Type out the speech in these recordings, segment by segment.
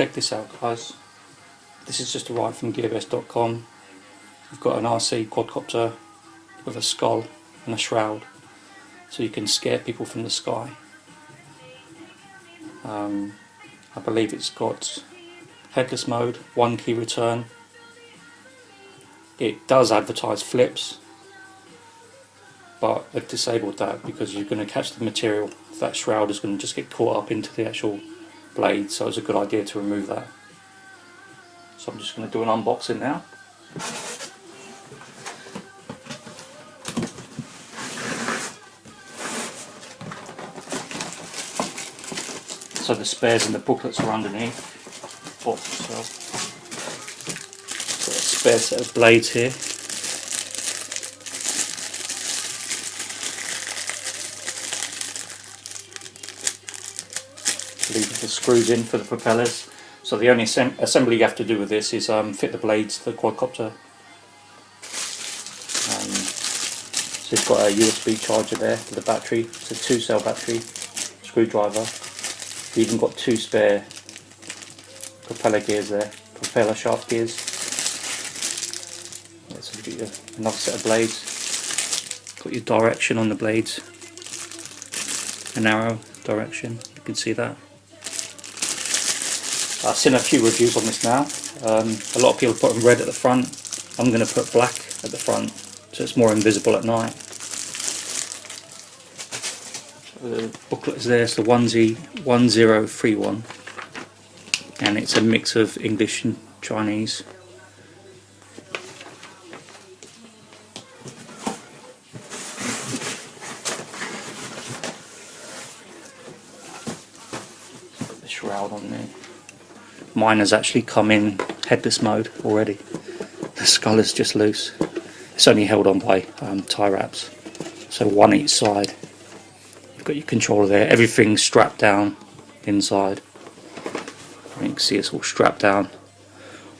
check this out, guys. This is just arrived from Gearbest.com. We've got an RC quadcopter with a skull and a shroud, so you can scare people from the sky. I believe it's got headless mode, 1 key return. It does advertise flips, but they've disabled that because you're going to catch the material. That shroud is going to just get caught up into the actual blade, so it's a good idea to remove that. So I'm just going to do an unboxing now. So the spares and the booklets are underneath the box itself. Got a spare set of blades here. Leave the screws in for the propellers. So the only assembly you have to do with this is fit the blades to the quadcopter. So it's got a USB charger there for the battery. It's a 2-cell battery, screwdriver. You've even got 2 spare propeller gears there, propeller shaft gears. So you've got another set of blades. Got your direction on the blades, an arrow direction. You can see that. I've seen a few reviews on this now. A lot of people put red at the front. I'm going to put black at the front so it's more invisible at night. So the booklet is there, it's the 1031, and it's a mix of English and Chinese. Got the shroud on there. Mine has actually come in headless mode already. The skull is just loose. It's only held on by tie wraps, so 1 each side. You've got your controller there. Everything's strapped down inside. You can see it's all strapped down.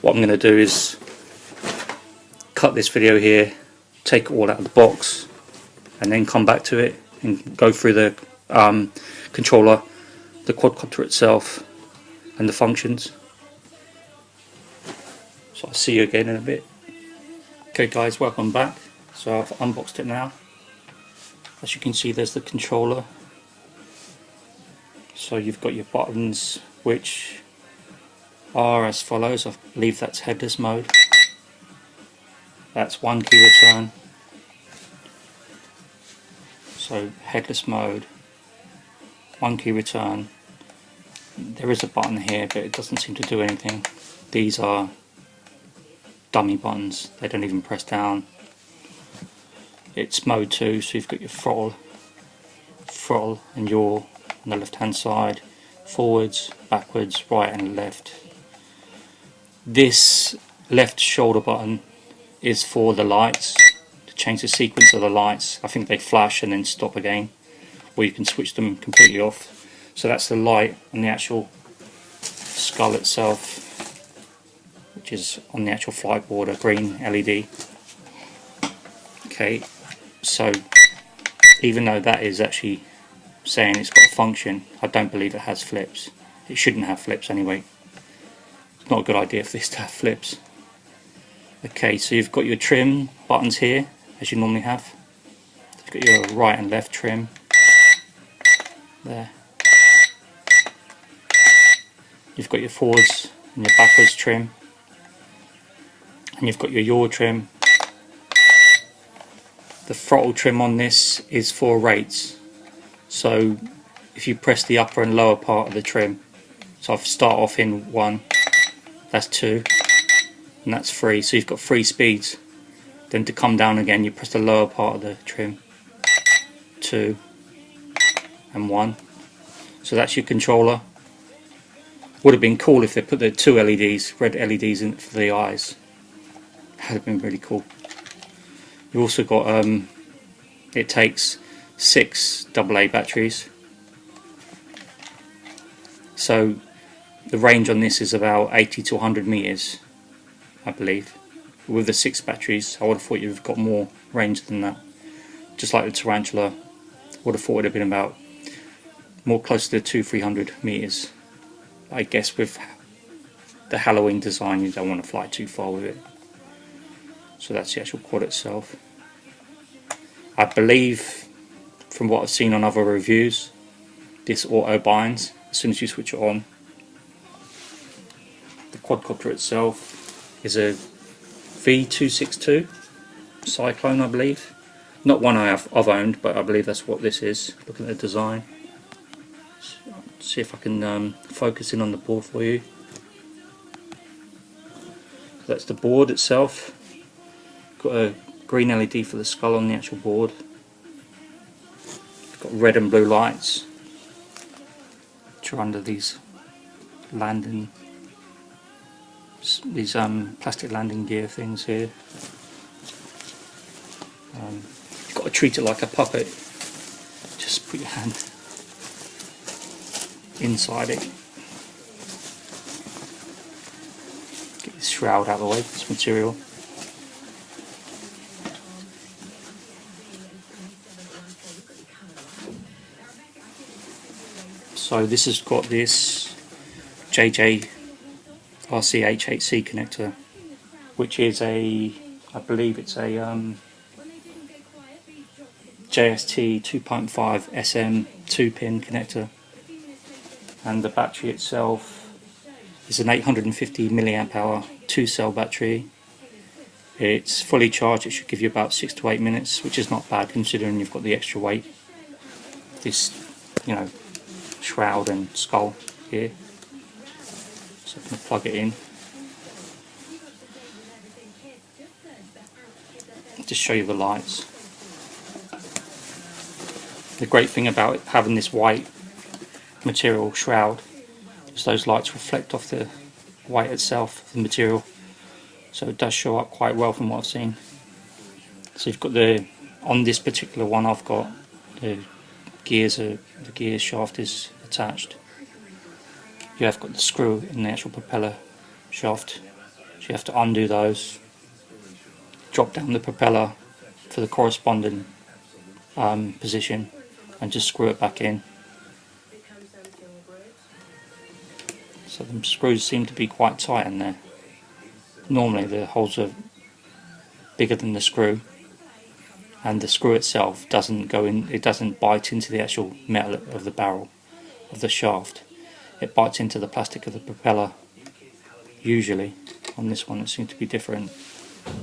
What I'm going to do is cut this video here, take it all out of the box, and then come back to it and go through the controller, the quadcopter itself, and the functions. So I'll see you again in a bit. Okay guys, welcome back. So I've unboxed it now. As you can see, there's the controller. So you've got your buttons, which are as follows. I believe that's headless mode. That's 1 key return. So headless mode, 1 key return. There is a button here, but it doesn't seem to do anything. These are dummy buttons, they don't even press down. It's mode 2, so you've got your throttle and yaw on the left hand side, forwards, backwards, right and left. This left shoulder button is for the lights, to change the sequence of the lights. I think they flash and then stop again, or you can switch them completely off. So that's the light on the actual skull itself, which is on the actual flight board, a green LED. Okay, so even though that is actually saying it's got a function, I don't believe it has flips. It shouldn't have flips anyway. It's not a good idea for this to have flips. Okay, so you've got your trim buttons here, as you normally have. You've got your right and left trim there. You've got your forwards and your backwards trim, and you've got your yaw trim. The throttle trim on this is for rates, so if you press the upper and lower part of the trim, so I've start off in 1, that's 2, and that's 3, so you've got 3 speeds. Then to come down again, you press the lower part of the trim, 2 and 1. So that's your controller. Would have been cool if they put the 2 LEDs, red LEDs in for the eyes. That would have been really cool. You've also got, it takes 6 AA batteries. So the range on this is about 80 to 100 meters, I believe. With the 6 batteries, I would have thought you've got more range than that. Just like the Tarantula, I would have thought it would have been about more close to 200-300 meters. I guess with the Halloween design, you don't want to fly too far with it. So that's the actual quad itself. I believe from what I've seen on other reviews, this auto binds as soon as you switch it on. The quadcopter itself is a V262 Cyclone, I believe. Not one I've owned, but I believe that's what this is. Looking at the design. See if I can focus in on the board for you. That's the board itself. Got a green LED for the skull on the actual board. Got red and blue lights, which are under these landing, these plastic landing gear things here. You've got to treat it like a puppet. Just put your hand inside it. Get this shroud out of the way, this material. So this has got this TJ.RC H8C connector, which is I believe it's a JST 2.5 SM 2-pin connector, and the battery itself is an 850 milliamp hour 2-cell battery. It's fully charged. It should give you about 6 to 8 minutes, which is not bad considering you've got the extra weight, this, you know, shroud and skull here. So I'm going to plug it in. Just show you the lights. The great thing about having this white material shroud is those lights reflect off the white itself, the material, so it does show up quite well from what I've seen. So you've got on this particular one I've got the gear shaft is attached. You have got the screw in the actual propeller shaft, so you have to undo those, drop down the propeller for the corresponding position, and just screw it back in. So the screws seem to be quite tight in there. Normally the holes are bigger than the screw, and the screw itself doesn't go in, it doesn't bite into the actual metal of the barrel of the shaft. It bites into the plastic of the propeller usually. On this one it seems to be different.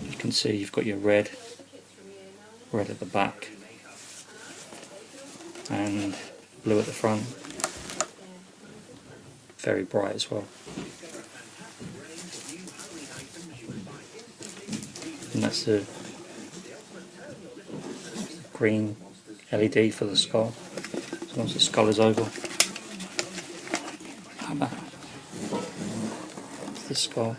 You can see you've got your red at the back and blue at the front. Very bright as well. And that's the green LED for the skull. So once the skull is over, how about the skull?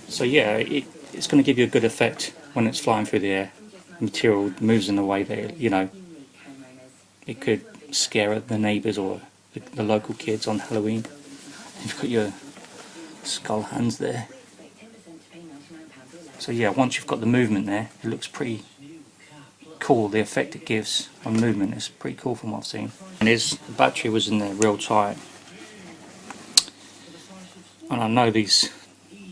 So yeah, it's going to give you a good effect when it's flying through the air. The material moves in a way that, you know, it could scare the neighbours or the local kids on Halloween. You've got your skull hands there. So yeah, once you've got the movement there, it looks pretty cool. The effect it gives on movement is pretty cool from what I've seen. And the battery was in there real tight. And I know these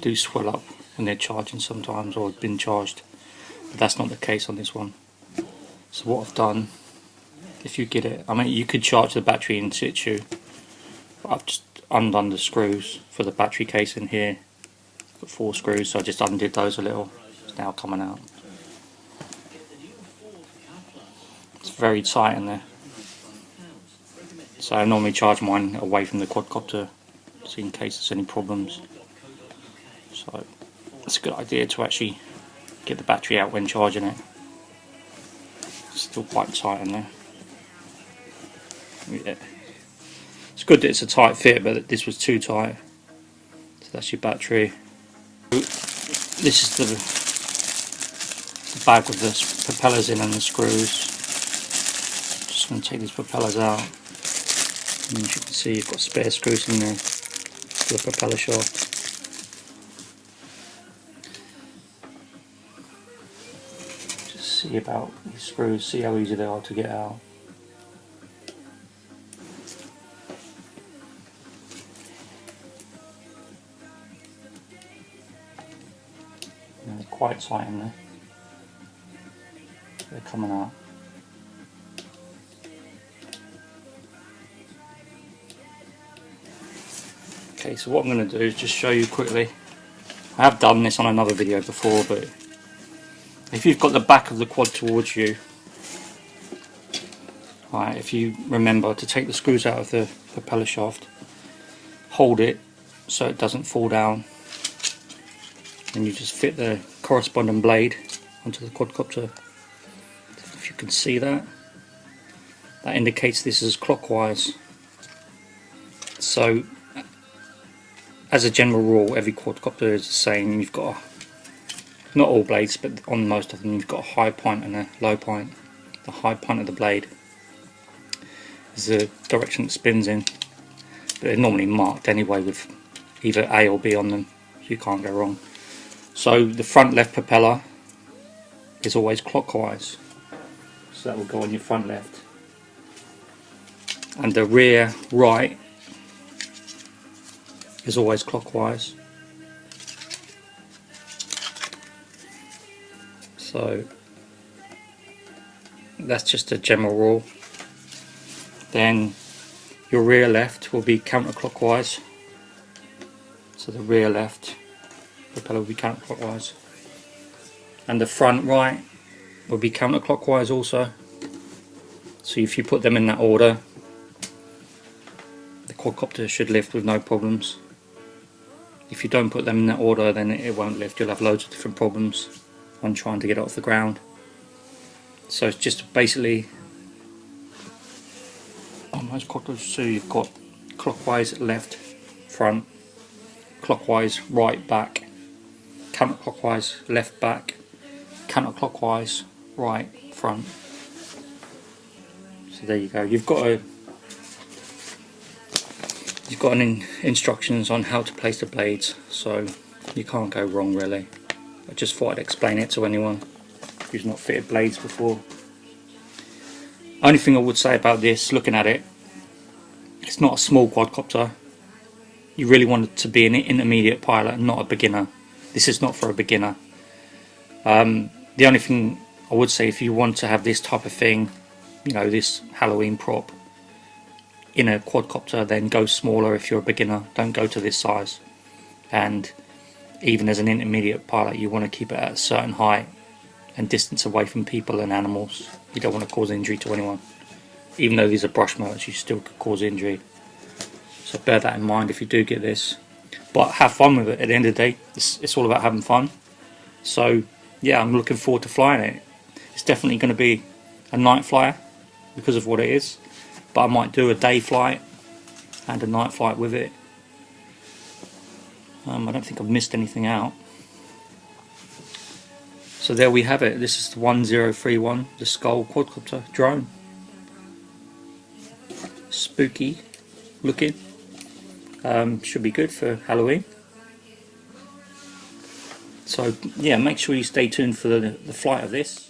do swell up when they're charging sometimes, or have been charged, but that's not the case on this one. So what I've done, if you get it, I mean you could charge the battery in situ, but I've just undone the screws for the battery case in here. Got 4 screws, so I just undid those a little. It's now coming out. It's very tight in there. So I normally charge mine away from the quadcopter, so in case there's any problems. So it's a good idea to actually get the battery out when charging it. It's still quite tight in there. Yeah. It's good that it's a tight fit, but this was too tight. So that's your battery. This is the bag with the propellers in and the screws. Just going to take these propellers out, and as you can see you've got spare screws in there for the propeller shaft. Just see about these screws, see how easy they are to get out. quite tight in there. They're coming out. Okay, so what I'm going to do is just show you quickly. I have done this on another video before, but if you've got the back of the quad towards you, right, if you remember to take the screws out of the propeller shaft, hold it so it doesn't fall down, and you just fit the corresponding blade onto the quadcopter. If you can see that, that indicates this is clockwise. So as a general rule, every quadcopter is the same. You've got not all blades, but on most of them you've got a high point and a low point. The high point of the blade is the direction it spins in, but they're normally marked anyway with either A or B on them, so you can't go wrong. So the front left propeller is always clockwise, so that will go on your front left, and the rear right is always clockwise. So that's just a general rule. Then your rear left will be counterclockwise, so the rear left propeller will be counterclockwise, and the front right will be counterclockwise also. So if you put them in that order, the quadcopter should lift with no problems. If you don't put them in that order, then it won't lift. You'll have loads of different problems when trying to get it off the ground. So it's just basically on most quadcopters, so you've got clockwise left front, clockwise right back, counterclockwise left back, counterclockwise right front. So there you go. You've got instructions on how to place the blades, so you can't go wrong really. I just thought I'd explain it to anyone who's not fitted blades before. Only thing I would say about this, looking at it, it's not a small quadcopter. You really want it to be an intermediate pilot and not a beginner. This is not for a beginner. The only thing I would say, if you want to have this type of thing, you know, this Halloween prop in a quadcopter, then go smaller if you're a beginner. Don't go to this size. And even as an intermediate pilot, you want to keep it at a certain height and distance away from people and animals. You don't want to cause injury to anyone. Even though these are brush motors, you still could cause injury. So bear that in mind if you do get this. But have fun with it. At the end of the day, it's all about having fun. So yeah, I'm looking forward to flying it. It's definitely going to be a night flyer because of what it is. But I might do a day flight and a night flight with it. I don't think I've missed anything out. So there we have it. This is the 1031, the Skull quadcopter drone. Spooky looking. Should be good for Halloween. So yeah, make sure you stay tuned for the flight of this.